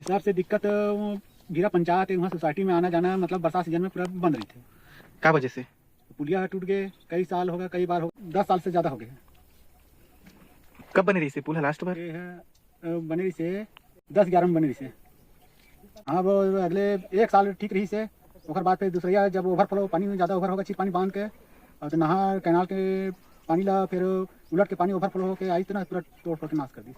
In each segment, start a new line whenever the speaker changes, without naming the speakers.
हिसाब से दिक्कत गिरा पंचायत वहाँ सोसाइटी में आना जाना मतलब बरसात सीजन में पूरा बंद रही थी।
क्या वजह से?
पुलिया टूट गए, कई साल हो गए, कई बार हो 10 साल से ज़्यादा हो गए।
कब बनी रही से पुल है लास्ट बार?
ये है बनी रही से 10-11 में बनी रही से। हाँ वो अगले 1 साल ठीक रही से, ओकर बाद फिर दूसरा जब ओवरफ्लो पानी में ज़्यादा ओवर होगा चीज पानी बांध के और तो नहर कैनाल के पानी ला फिर उलट के पानी ओवरफ्लो होकर आई तो ना पूरा तोड़ फोड़ के नाश कर दी।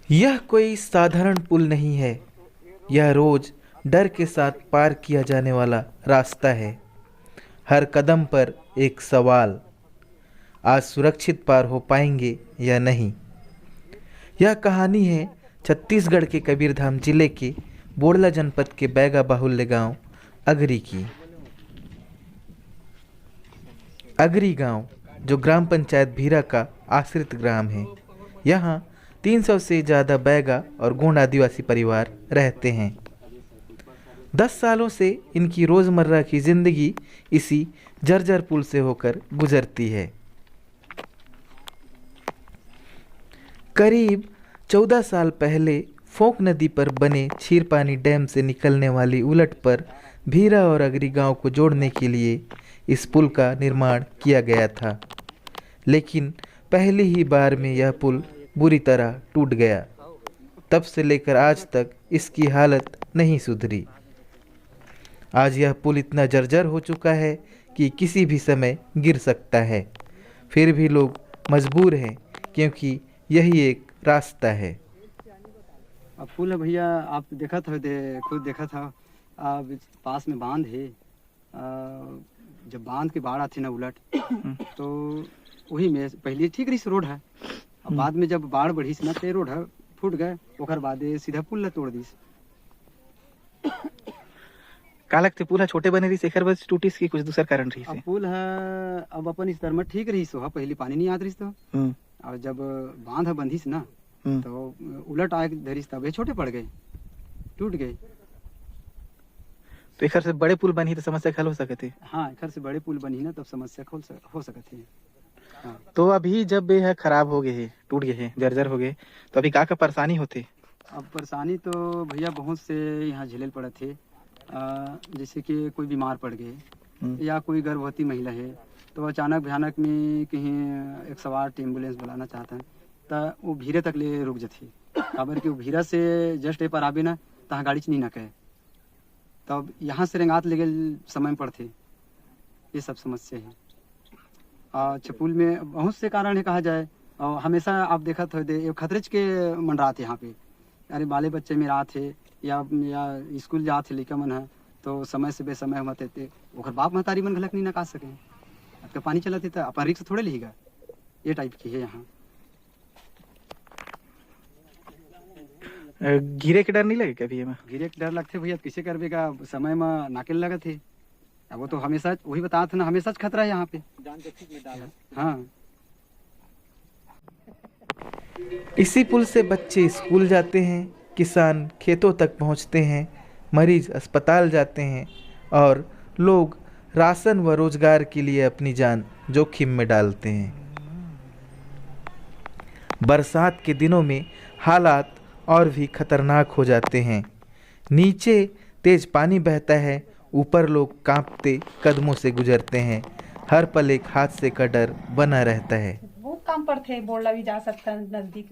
यह कोई साधारण पुल नहीं है, यह रोज डर के साथ पार किया जाने वाला रास्ता है। हर कदम पर एक सवाल, आज सुरक्षित पार हो पाएंगे या नहीं। यह कहानी है छत्तीसगढ़ के कबीरधाम जिले के बोड़ला जनपद के बैगा बाहुल्य गांव अगरी की। अगरी गांव जो ग्राम पंचायत भीरा का आश्रित ग्राम है। यहाँ 300 से ज़्यादा बैगा और गोंड आदिवासी परिवार रहते हैं। 10 सालों से इनकी रोज़मर्रा की ज़िंदगी इसी जर्जर पुल से होकर गुजरती है। करीब 14 साल पहले फोक नदी पर बने छीरपानी डैम से निकलने वाली उलट पर भीरा और अगरी गांव को जोड़ने के लिए इस पुल का निर्माण किया गया था, लेकिन पहली ही बार में यह पुल बुरी तरह टूट गया। तब से लेकर आज तक इसकी हालत नहीं सुधरी। आज यह पुल इतना जर्जर हो चुका है कि किसी भी समय गिर सकता है, फिर भी लोग मजबूर हैं क्योंकि यही एक रास्ता है।
अब पुल है भैया, आप देखा था खुद देखा था। अब पास में बांध है, जब बांध के बाढ़ आती ना उलट तो वही में पहले ठीक रही रोड है। अब बाद में जब बाढ़ बढ़ी ना तो रोड है फूट गए, ओकर बाद सीधा पुल ला तोड़ दी।
का लगते पुल है छोटे बने रही से एकर वजह से टूटी की कुछ दूसरा कारण रही
अब
से?
पुल है अब अपन स्तर में ठीक रही सो पहले पानी नहीं आत रही तो, और जब बांध बंधिस ना तो उलट आए धरिस तब छोटे पड़ गए, टूट गए।
तो एकर से बड़े पुल बनी तो समस्या हल हो सकते।
हाँ, एकर से बड़े पुल बनी ना तब समस्या हो सकती है। हाँ।
तो अभी जब यह खराब हो गए है, टूट गए है, जर्जर हो गए, तो अभी का परेशानी होते?
अब परेशानी तो भैया बहुत से यहाँ झेले पड़े थे। जैसे कि कोई बीमार पड़ गए या कोई गर्भवती महिला है तो अचानक भयानक में कहीं 108 एम्बुलेंस बुलाना चाहते हैं तो वो भीरे तक ले रुक जाती। काबर कि वो भीरा से जस्ट ए पर आबे ना तहाँ गाड़ी नहीं ना कहे, तब यहाँ से रेंगात ले गए समय में पड़ते। ये सब समस्या है। छपुल में बहुत से कारण है कहा जाए, और हमेशा आप देखा था खतरेज के मंडरात यहाँ पे। अरे बाले बच्चे में रात है या स्कूल जात है लड़का मन है तो समय से बेसमय मत थे ओकर बाप महतारी मन घलक नहीं नका सके। अब पानी चलते तो अपन रिक्स थोड़े लेगा, ये टाइप की है यहाँ।
गिरे के डर नहीं लगे कभी?
गिरे के डर लगते भैया, किसे करबे का समय में नाकेल लगा थे। अब वो तो हमेशा वही बता थे ना, हमेशा खतरा है यहाँ पे। हाँ,
इसी पुल से बच्चे स्कूल जाते हैं, किसान खेतों तक पहुंचते हैं, मरीज अस्पताल जाते हैं और लोग राशन व रोजगार के लिए अपनी जान जोखिम में डालते हैं। बरसात के दिनों में हालात और भी खतरनाक हो जाते हैं। नीचे तेज पानी बहता है, ऊपर लोग कांपते कदमों से गुजरते हैं। हर पल एक हादसे का डर बना रहता है।
बहुत काम पर थे, बोलना भी जा सकता है नजदीक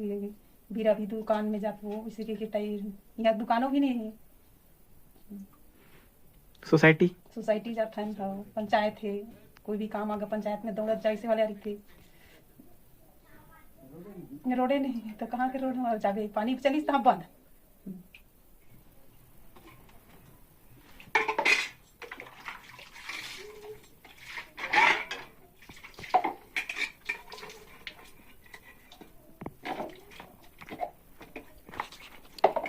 भीरा भी दुकान में जाते हो इसी के टाइम यहाँ दुकानों भी नहीं है।
सोसाइटी
जाता है, पंचायत है, कोई भी काम आगे पंचायत में दौड़त जाए से वाले थे। रोडे नहीं है तो कहाँ के रोड में जाबे, पानी चली तहाँ बंद।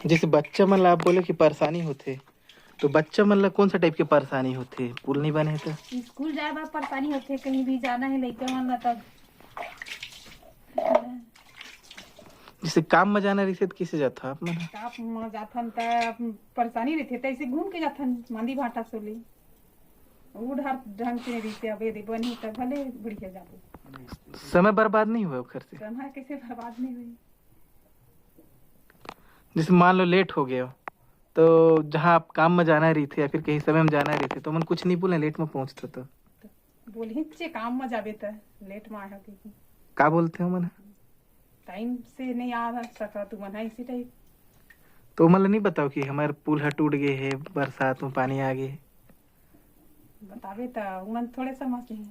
जैसे बच्चा मन ला आप बोले कि परेशानी होते, तो बच्चा मन ला कौन सा टाइप के परेशानी होते? पुल नहीं बने तो
स्कूल जाए बार परेशानी होते, कहीं भी जाना है लड़के मन ला तब।
जैसे काम में जाना रही तो किसे जाता आप मन?
आप जाथन त परेशानी रहते त ऐसे घूम के जाथन मांदी भाटा सोले उधर ढंग से रहते। अब यदि बनी त भले बढ़िया जाबो।
समय बर्बाद नहीं हुआ घर से?
समय कैसे बर्बाद नहीं हुई।
जैसे मान लो लेट हो गए हो, तो जहाँ आप काम में जाना रही थे या फिर कहीं समय में जाना रही थे, तो मन कुछ नहीं बोले लेट में पहुंचते तो
बोली चे काम में जाबे त लेट में आया के
का बोलते हो मन?
टाइम से नहीं आ सका तू मन इसी टाइप
तो मतलब नहीं बताओ कि हमारे पुल टूट गए है, बरसात में पानी आ गए।
बतावे त मन थोड़े समझ नहीं।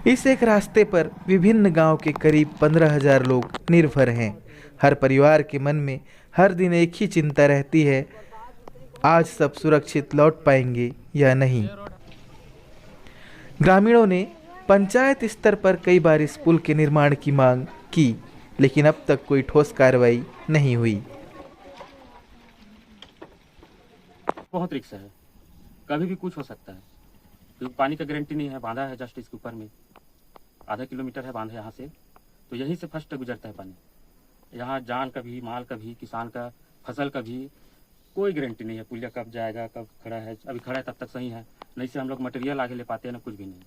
इस एक रास्ते पर विभिन्न गांव के करीब 15,000 लोग निर्भर हैं। हर परिवार के मन में हर दिन एक ही चिंता रहती है, आज सब सुरक्षित लौट पाएंगे या नहीं। ग्रामीणों ने पंचायत स्तर पर कई बार इस पुल के निर्माण की मांग की, लेकिन अब तक कोई ठोस कार्रवाई नहीं हुई।
बहुत रिक्स है, कभी भी कुछ हो सकता है क्योंकि पानी का गारंटी नहीं है। बांधा है जस्ट इसके ऊपर में, आधा किलोमीटर है बांधा यहाँ से, तो यहीं से फर्स्ट गुजरता है पानी। यहाँ जान का भी, माल का भी, किसान का, फसल का भी कोई गारंटी नहीं है। पुलिया कब जाएगा, कब खड़ा है, अभी खड़ा है तब तक सही है, नहीं से हम लोग मटेरियल आगे ले पाते हैं ना, कुछ भी नहीं।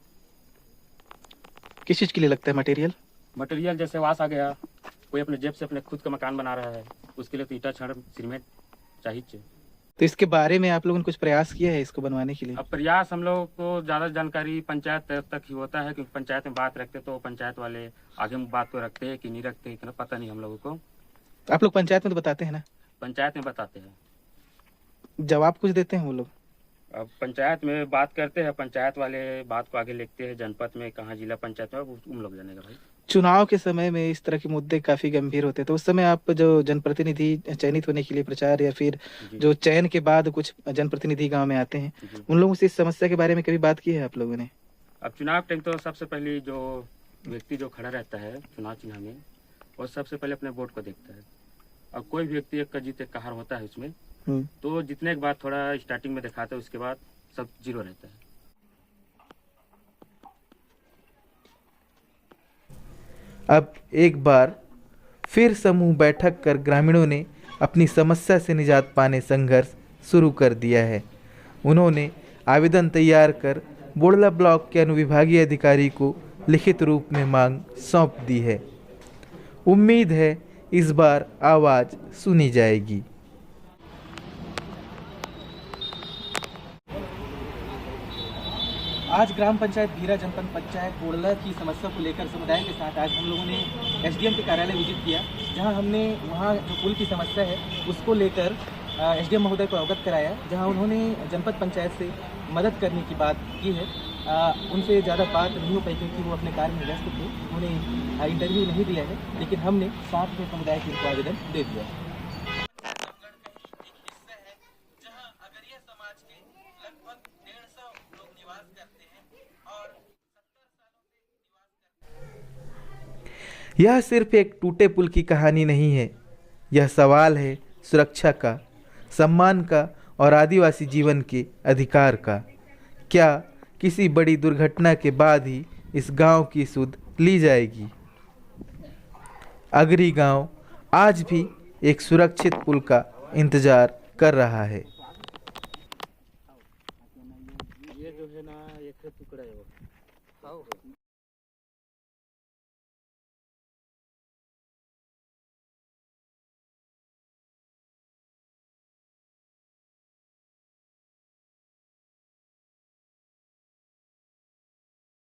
किस चीज के लिए लगता है मटेरियल?
मटेरियल जैसे वास आ गया, कोई अपने जेब से अपने खुद का मकान बना रहा है, उसके लिए तो ईटा, छड़, सीमेंट चाहिए।
तो इसके बारे में आप लोगों ने कुछ प्रयास किया है इसको बनवाने के लिए?
अब प्रयास हम लोग को ज़्यादा जानकारी पंचायत तक ही होता है, क्योंकि पंचायत में बात रखते तो पंचायत वाले आगे में बात को रखते हैं कि नहीं रखते हैं, इतना पता नहीं हम लोगों को।
आप लोग पंचायत में तो बताते हैं ना?
पंचायत में बताते हैं,
जवाब कुछ देते हैं वो लोग?
अब पंचायत में बात करते हैं, पंचायत वाले बात को आगे लिखते हैं, जनपद में कहाँ, जिला पंचायत में, उन लोग जानेगा भाई।
चुनाव के समय में इस तरह के मुद्दे काफी गंभीर होते हैं, तो उस समय आप जो जनप्रतिनिधि चयनित होने के लिए प्रचार या फिर जो चयन के बाद कुछ जनप्रतिनिधि गांव में आते हैं, उन लोगों से इस समस्या के बारे में कभी बात की है आप लोगों ने?
अब चुनाव टाइम तो सबसे पहले जो व्यक्ति जो खड़ा रहता है चुनाव चिन्ह में, वो सबसे पहले अपने वोट को देखता है। और कोई भी व्यक्ति एक का जीत एक का हार होता है उसमें, तो जितने के बाद थोड़ा स्टार्टिंग में दिखाते हैं, उसके बाद सब जीरो रहता है।
अब एक बार फिर समूह बैठक कर ग्रामीणों ने अपनी समस्या से निजात पाने संघर्ष शुरू कर दिया है। उन्होंने आवेदन तैयार कर बोड़ला ब्लॉक के अनुविभागीय अधिकारी को लिखित रूप में मांग सौंप दी है। उम्मीद है इस बार आवाज़ सुनी जाएगी।
आज ग्राम पंचायत भीरा जनपद पंचायत बोड़ला की समस्या को लेकर समुदाय के साथ आज हम लोगों ने एसडीएम के कार्यालय विजिट किया, जहां हमने वहां जो पुल की समस्या है उसको लेकर एसडीएम महोदय को अवगत कराया, जहां उन्होंने जनपद पंचायत से मदद करने की बात की है। उनसे ज़्यादा बात नहीं हो पाई क्योंकि वो अपने कार्य में व्यस्त थे, उन्होंने इंटरव्यू नहीं दिया है, लेकिन हमने साथ में समुदाय के उनको आवेदन दे दिया है।
यह सिर्फ एक टूटे पुल की कहानी नहीं है, यह सवाल है सुरक्षा का, सम्मान का और आदिवासी जीवन के अधिकार का। क्या किसी बड़ी दुर्घटना के बाद ही इस गांव की सुध ली जाएगी? अगरी गांव आज भी एक सुरक्षित पुल का इंतजार कर रहा है।
ये जो है ना, एक टुकड़ा है वो।